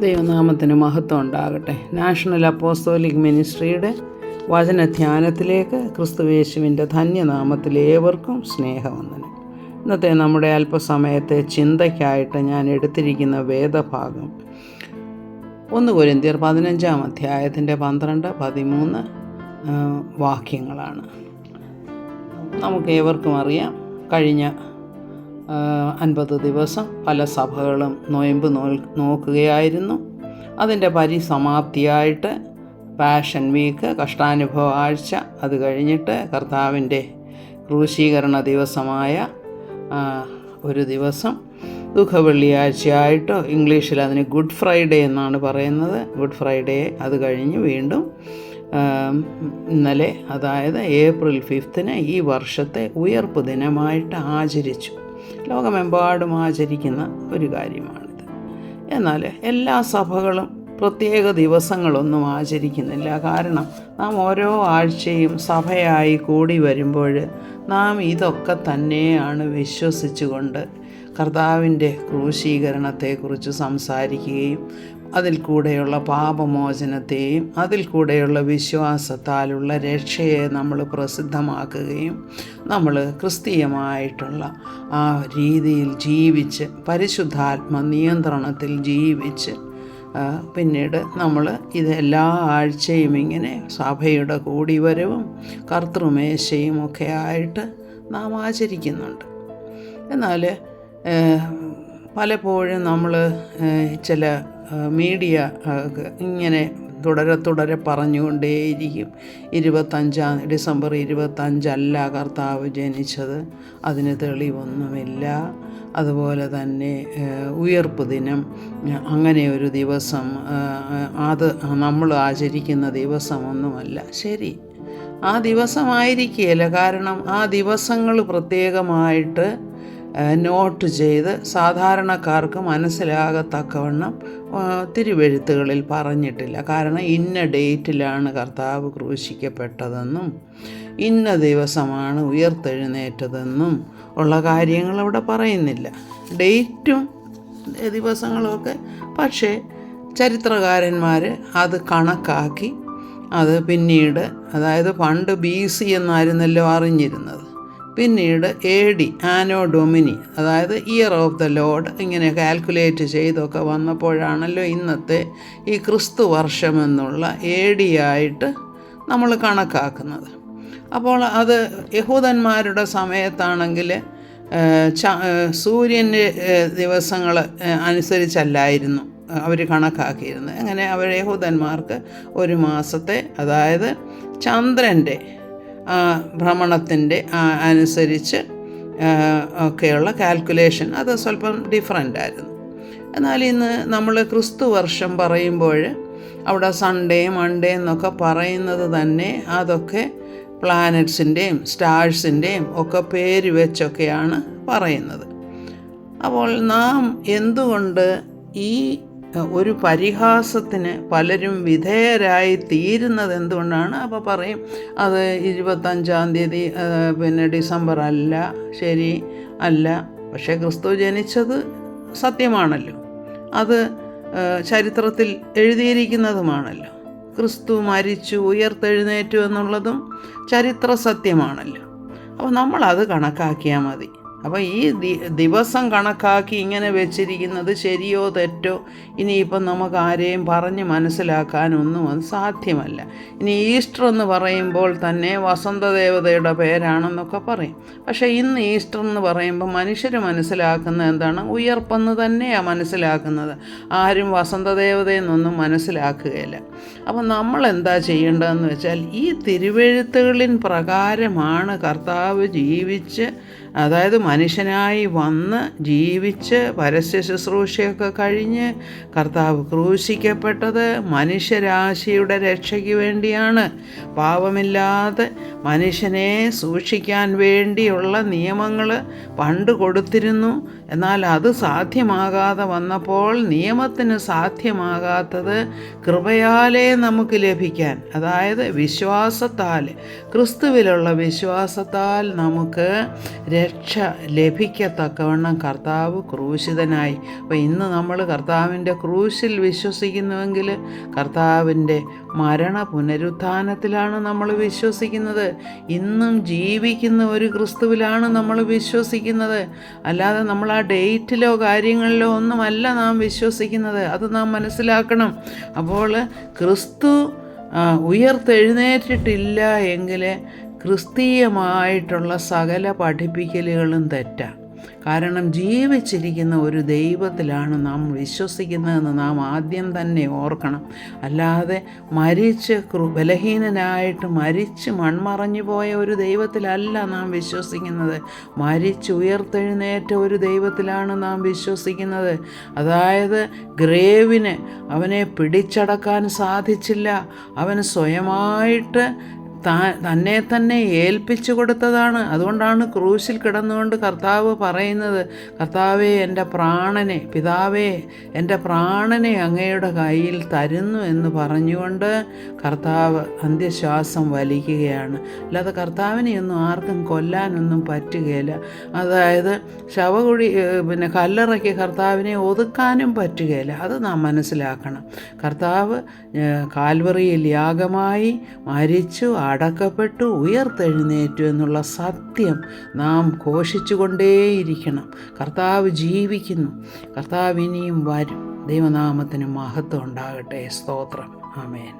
ദൈവനാമത്തിന് മഹത്വം ഉണ്ടാകട്ടെ. നാഷണൽ അപ്പോസ്തോലിക് മിനിസ്ട്രിയുടെ വചനധ്യാനത്തിലേക്ക് ക്രിസ്തുയേശുവിൻ്റെ ധന്യനാമത്തിൽ ഏവർക്കും സ്നേഹവന്ദനം. ഇന്നത്തെ നമ്മുടെ അല്പസമയത്തെ ചിന്തയ്ക്കായിട്ട് ഞാൻ എടുത്തിരിക്കുന്ന വേദഭാഗം 1 കൊരിന്ത്യർ 15-ാം അധ്യായത്തിൻ്റെ 12-13 വാക്യങ്ങളാണ്. നമുക്ക് ഏവർക്കും അറിയാം, കഴിഞ്ഞ 50 ദിവസം പല സഭകളും നൊയമ്പ് നോക്കുകയായിരുന്നു. അതിൻ്റെ പരിസമാപ്തിയായിട്ട് പാഷൻ വീക്ക്, കഷ്ടാനുഭവ ആഴ്ച, അത് കഴിഞ്ഞിട്ട് കർത്താവിൻ്റെ ക്രൂശീകരണ ദിവസമായ ഒരു ദിവസം ദുഃഖവെള്ളിയാഴ്ചയായിട്ടോ, ഇംഗ്ലീഷിൽ അതിന് ഗുഡ് ഫ്രൈഡേ എന്നാണ് പറയുന്നത്. ഗുഡ് ഫ്രൈഡേ അത് കഴിഞ്ഞ് വീണ്ടും ഇന്നലെ, അതായത് ഏപ്രിൽ 5 ഈ വർഷത്തെ ഉയർപ്പ് ദിനമായിട്ട് ആചരിച്ചു. ലോകമെമ്പാടും ആചരിക്കുന്ന ഒരു കാര്യമാണിത്. എന്നാൽ എല്ലാ സഭകളും പ്രത്യേക ദിവസങ്ങളൊന്നും ആചരിക്കുന്നില്ല. കാരണം നാം ഓരോ ആഴ്ചയും സഭയായി കൂടി വരുമ്പോൾ നാം ഇതൊക്കെ തന്നെയാണ് വിശ്വസിച്ചുകൊണ്ട് കർത്താവിൻ്റെ ക്രൂശീകരണത്തെക്കുറിച്ച് സംസാരിക്കുകയും അതിൽ കൂടെയുള്ള പാപമോചനത്തെയും അതിൽ കൂടെയുള്ള വിശ്വാസത്താലുള്ള രക്ഷയെ നമ്മൾ പ്രസിദ്ധമാക്കുകയും നമ്മൾ ക്രിസ്തീയമായിട്ടുള്ള ആ രീതിയിൽ ജീവിച്ച് പരിശുദ്ധാത്മ നിയന്ത്രണത്തിൽ ജീവിച്ച് പിന്നീട് നമ്മൾ ഇതെല്ലാ ആഴ്ചയും ഇങ്ങനെ സഭയുടെ കൂടിവരവും കർത്തൃമേശയും ഒക്കെ ആയിട്ട് നാം ആചരിക്കുന്നുണ്ട്. എന്നാൽ പലപ്പോഴും നമ്മൾ ചില മീഡിയ ഇങ്ങനെ തുടരെ പറഞ്ഞുകൊണ്ടേയിരിക്കും, ഡിസംബർ 25 കർത്താവ് ജനിച്ചത്, അതിന് തെളിവൊന്നുമില്ല. അതുപോലെ തന്നെ ഉയർപ്പ് ദിനം അങ്ങനെ ഒരു ദിവസം, അത് നമ്മൾ ആചരിക്കുന്ന ദിവസമൊന്നുമല്ല. ശരി, ആ ദിവസമായിരിക്കുകയില്ല. കാരണം ആ ദിവസങ്ങൾ പ്രത്യേകമായിട്ട് നോട്ട് ചെയ്ത് സാധാരണക്കാർക്ക് മനസ്സിലാകത്തക്കവണ്ണം തിരുവെഴുത്തുകളിൽ പറഞ്ഞിട്ടില്ല. കാരണം ഇന്ന ഡേറ്റിലാണ് കർത്താവ് ക്രൂശിക്കപ്പെട്ടതെന്നും ഇന്ന ദിവസമാണ് ഉയർത്തെഴുന്നേറ്റതെന്നും ഉള്ള കാര്യങ്ങൾ അവിടെ പറയുന്നില്ല. ഡേറ്റും ദിവസങ്ങളുമൊക്കെ പക്ഷേ ചരിത്രകാരന്മാർ അത് കണക്കാക്കി അത് പിന്നീട്, അതായത് പണ്ട് BC എന്നായിരുന്നല്ലോ അറിഞ്ഞിരുന്നത്, പിന്നീട് AD ആനോ ഡൊമിനി, അതായത് ഇയർ ഓഫ് ദ ലോർഡ്, ഇങ്ങനെ കാൽക്കുലേറ്റ് ചെയ്തൊക്കെ വന്നപ്പോഴാണല്ലോ ഇന്നത്തെ ഈ ക്രിസ്തു വർഷമെന്നുള്ള AD ആയിട്ട് നമ്മൾ കണക്കാക്കുന്നത്. അപ്പോൾ അത് യഹൂദന്മാരുടെ സമയത്താണെങ്കിൽ സൂര്യൻ്റെ ദിവസങ്ങൾ അനുസരിച്ചല്ലായിരുന്നു അവർ കണക്കാക്കിയിരുന്നത്. അങ്ങനെ അവർ യഹൂദന്മാർക്ക് ഒരു മാസത്തെ, അതായത് ചന്ദ്രൻ്റെ ഭ്രമണത്തിൻ്റെ അനുസരിച്ച് ഒക്കെയുള്ള കാൽക്കുലേഷൻ അത് സ്വല്പം ഡിഫറൻ്റ് ആയിരുന്നു. എന്നാൽ ഇന്ന് നമ്മൾ ക്രിസ്തു വർഷം പറയുമ്പോൾ അവിടെ സൺഡേ, മൺഡേ എന്നൊക്കെ പറയുന്നത് തന്നെ അതൊക്കെ പ്ലാനറ്റ്സിൻ്റെയും സ്റ്റാർസിൻ്റെയും ഒക്കെ പേര് വെച്ചൊക്കെയാണ് പറയുന്നത്. അപ്പോൾ നാം എന്തുകൊണ്ട് ഈ ഒരു പരിഹാസത്തിന് പലരും വിധേയരായി തീരുന്നത് എന്തുകൊണ്ടാണ്? അപ്പോൾ പറയും, അത് 25-ാം തീയതി പിന്നെ ഡിസംബർ അല്ല, ശരി അല്ല. പക്ഷേ ക്രിസ്തു ജനിച്ചത് സത്യമാണല്ലോ, അത് ചരിത്രത്തിൽ എഴുതിയിരിക്കുന്നതുമാണല്ലോ. ക്രിസ്തു മരിച്ചു ഉയർത്തെഴുന്നേറ്റു എന്നുള്ളതും ചരിത്ര സത്യമാണല്ലോ. അപ്പോൾ നമ്മളത് കണക്കാക്കിയാൽ മതി. അപ്പോൾ ഈ ദിവസം കണക്കാക്കി ഇങ്ങനെ വെച്ചിരിക്കുന്നത് ശരിയോ തെറ്റോ ഇനിയിപ്പം നമുക്ക് ആരെയും പറഞ്ഞ് മനസ്സിലാക്കാനൊന്നും അത് സാധ്യമല്ല. ഇനി ഈസ്റ്റർ എന്ന് പറയുമ്പോൾ തന്നെ വസന്തദേവതയുടെ പേരാണെന്നൊക്കെ പറയും. പക്ഷേ ഇന്ന് ഈസ്റ്റർ എന്ന് പറയുമ്പോൾ മനുഷ്യർ മനസ്സിലാക്കുന്നത് എന്താണ്? ഉയർപ്പെന്ന് തന്നെയാണ് മനസ്സിലാക്കുന്നത്. ആരും വസന്തദേവതയെന്നൊന്നും മനസ്സിലാക്കുകയില്ല. അപ്പം നമ്മൾ എന്താ ചെയ്യേണ്ടതെന്ന് വെച്ചാൽ, ഈ തിരുവെഴുത്തുകളിൻ പ്രകാരമാണ് കർത്താവ് ജീവിച്ച്, അതായത് മനുഷ്യനായി വന്ന് ജീവിച്ച് പരസ്യ ശുശ്രൂഷയൊക്കെ കഴിഞ്ഞ് കർത്താവ് ക്രൂശിക്കപ്പെട്ടത് മനുഷ്യരാശിയുടെ രക്ഷയ്ക്ക് വേണ്ടിയാണ്. പാപമില്ലാതെ മനുഷ്യനെ സൂക്ഷിക്കാൻ വേണ്ടിയുള്ള നിയമങ്ങൾ പണ്ട് കൊടുത്തിരുന്നു. എന്നാൽ അത് സാധ്യമാകാതെ വന്നപ്പോൾ നിയമത്തിന് സാധ്യമാകാത്തത് കൃപയാലേ നമുക്ക് ലഭിക്കാൻ, അതായത് വിശ്വാസത്താൽ, ക്രിസ്തുവിലുള്ള വിശ്വാസത്താൽ നമുക്ക് രക്ഷ ലഭിക്കത്തക്കവണ്ണം കർത്താവ് ക്രൂശിതനായി. അപ്പോൾ ഇന്ന് നമ്മൾ കർത്താവിൻ്റെ ക്രൂശിൽ വിശ്വസിക്കുന്നുവെങ്കിൽ കർത്താവിൻ്റെ മരണ പുനരുത്ഥാനത്തിലാണ് നമ്മൾ വിശ്വസിക്കുന്നത്. ഇന്നും ജീവിക്കുന്ന ഒരു ക്രിസ്തുവിലാണ് നമ്മൾ വിശ്വസിക്കുന്നത്. അല്ലാതെ നമ്മൾ ആ ഡേറ്റിലോ കാര്യങ്ങളിലോ ഒന്നുമല്ല നാം വിശ്വസിക്കുന്നത്. അത് നാം മനസ്സിലാക്കണം. അപ്പോൾ ക്രിസ്തു ഉയർത്തെഴുന്നേറ്റിട്ടില്ല എങ്കിൽ ക്രിസ്തീയമായിട്ടുള്ള സകല പഠിപ്പിക്കലുകളും തെറ്റാണ്. കാരണം ജീവിച്ചിരിക്കുന്ന ഒരു ദൈവത്തിലാണ് നാം വിശ്വസിക്കുന്നതെന്ന് നാം ആദ്യം തന്നെ ഓർക്കണം. അല്ലാതെ മരിച്ച് ബലഹീനനായിട്ട് മരിച്ച് മൺമറഞ്ഞു പോയ ഒരു ദൈവത്തിലല്ല നാം വിശ്വസിക്കുന്നത്. മരിച്ച് ഉയർത്തെഴുന്നേറ്റ ഒരു ദൈവത്തിലാണ് നാം വിശ്വസിക്കുന്നത്. അതായത് ഗ്രേവിന് അവനെ പിടിച്ചടക്കാൻ സാധിച്ചില്ല. അവന് സ്വയമായിട്ട് തന്നെ തന്നെ ഏൽപ്പിച്ചു കൊടുത്തതാണ്. അതുകൊണ്ടാണ് ക്രൂശിൽ കിടന്നുകൊണ്ട് കർത്താവ് പറയുന്നത്, കർത്താവേ എൻ്റെ പ്രാണനെ, പിതാവേ എൻ്റെ പ്രാണനെ അങ്ങയുടെ കയ്യിൽ തരുന്നു എന്ന് പറഞ്ഞുകൊണ്ട് കർത്താവ് അന്ത്യശ്വാസം വലിക്കുകയാണ്. അല്ലാതെ കർത്താവിനെയൊന്നും ആർക്കും കൊല്ലാനൊന്നും പറ്റുകയില്ല. അതായത് കല്ലറയ്ക്ക് കർത്താവിനെ ഒതുക്കാനും പറ്റുകയില്ല. അത് നാം മനസ്സിലാക്കണം. കർത്താവ് കാൽവറിയിൽ യാഗമായി മരിച്ചു, അടക്കപ്പെട്ടു, ഉയർത്തെഴുന്നേറ്റു എന്നുള്ള സത്യം നാം ഘോഷിച്ചുകൊണ്ടേയിരിക്കണം. കർത്താവ് ജീവിക്കുന്നു. കർത്താവ് ഇനിയും വരും. ദൈവനാമത്തിന് മഹത്വം ഉണ്ടാകട്ടെ. സ്തോത്രം. ആമേൻ.